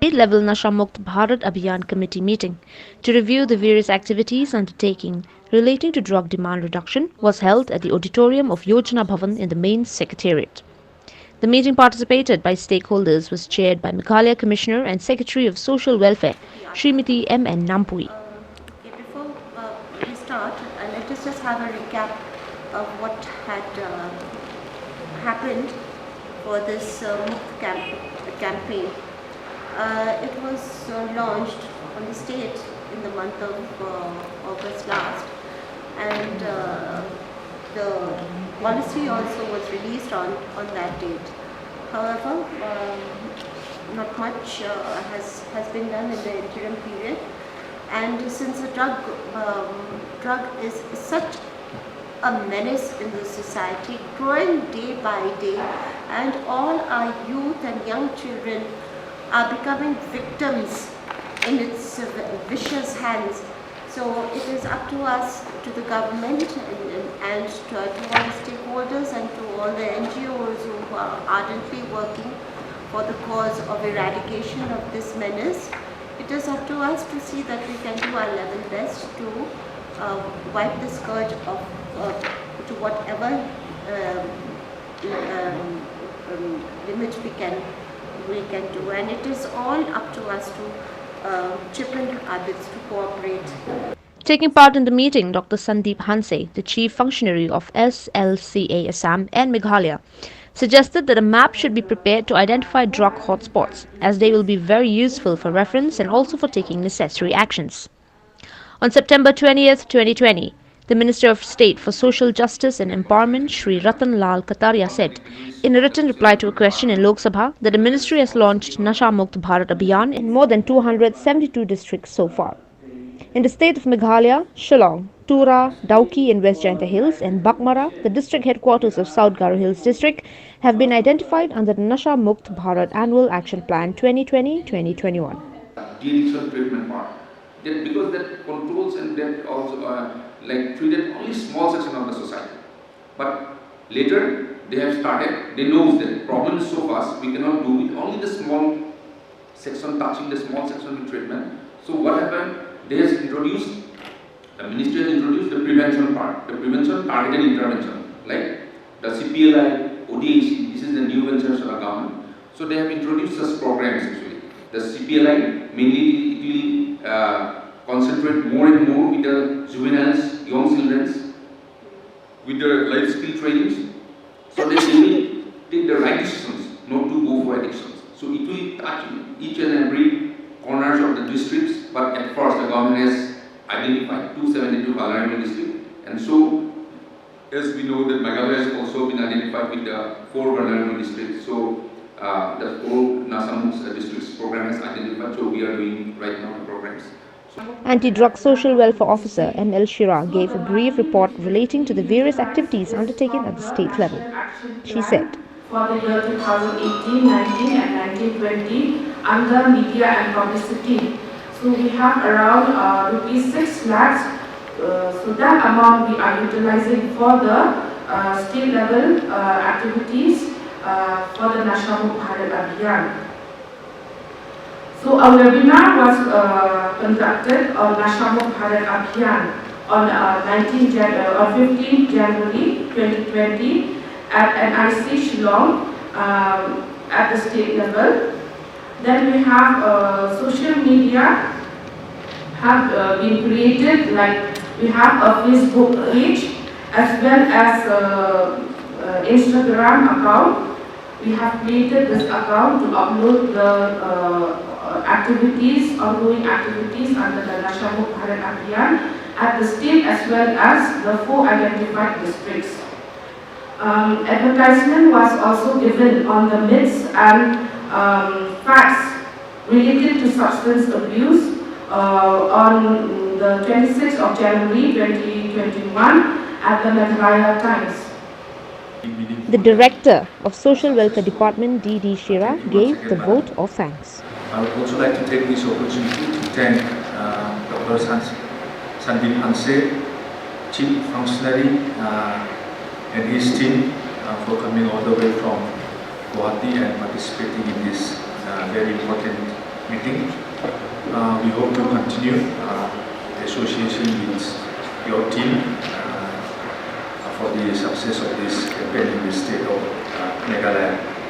State-level Nasha Mukt Bharat Abhiyan committee meeting to review the various activities undertaken relating to drug demand reduction was held at the auditorium of Yojana Bhavan in the main secretariat. The meeting participated by stakeholders was chaired by Meghalaya Commissioner and Secretary of Social Welfare, Srimati M.N. Nampui. Before we start, let us just have a recap of what had happened for this Mukt campaign. It was launched on the state in the month of August last, and the policy also was released on that date. However, not much has been done in the interim period, and since the drug is such a menace in the society, growing day by day, and all our youth and young children are becoming victims in its vicious hands. So it is up to us, to the government and to all the stakeholders and to all the NGOs who are ardently working for the cause of eradication of this menace. It is up to us to see that we can do our level best to wipe the scourge of to whatever limit we can do, and it is all up to us to chip in our bits to cooperate. Taking part in the meeting, Dr. Sandeep Hanse, the chief functionary of SLCA Assam and Meghalaya, suggested that a map should be prepared to identify drug hotspots, as they will be very useful for reference and also for taking necessary actions. On September 20th, 2020, the Minister of State for Social Justice and Empowerment, Shri Ratan Lal Kataria, said in a written reply to a question in Lok Sabha that the ministry has launched Nasha Mukt Bharat Abhiyan in more than 272 districts so far. In the state of Meghalaya, Shillong, Tura, Dauki in West Jaintia Hills and Bakmara, the district headquarters of South Garo Hills district, have been identified under the Nasha Mukt Bharat Annual Action Plan 2020-2021. De-addiction treatment part. That because that controls and that also treated only small section of the society. But later they have started, they know that problem is so vast, we cannot do it only the small section, touching the small section of treatment. So what happened? They have introduced, the ministry has introduced the prevention part, the prevention targeted intervention, like the CPLI, ODAC, this is the new ventures of the government. So they have introduced such programs actually. The CPLI mainly it will concentrate more and more with the juveniles, young children, with the life skill trainings, so that they will take the right decisions, not to go for addictions. So it will touch each and every corners of the districts, but at first the government has identified 272 vulnerable districts, and so as we know that Meghalaya has also been identified with the 4 vulnerable districts. So the 4 Nasha Mukt districts program has identified, so we are doing right now the programs. Anti-Drug Social Welfare Officer M.L. Shira gave a brief report relating to the various activities undertaken at the state level. She said, for the year 2018, 19 and 1920 under media and publicity. So we have around rupees 6 lakhs. So that amount we are utilizing for the state level activities for the Nasha Mukt Bharat Abhiyan. So a webinar was conducted on Nasha Mukt Bharat Abhiyan on 15 January 2020 at NIC Shillong at the state level. Then we have social media have been created, like we have a Facebook page as well as Instagram account. We have created this account to upload the ongoing activities under the Nasha Mukt Bharat Abhiyan at the state as well as the 4 identified districts. Advertisement was also given on the myths and facts related to substance abuse on the 26th of January 2021 at the Meghalaya Times. The Director of Social Welfare Department, D.D. Shira, gave the vote of thanks. I would also like to take this opportunity to thank Dr. Sandeep Hanse, Chief Functionary, and his team for coming all the way from Guwahati and participating in this very important meeting. continue the association with your team for the success of this campaign in the state of Meghalaya.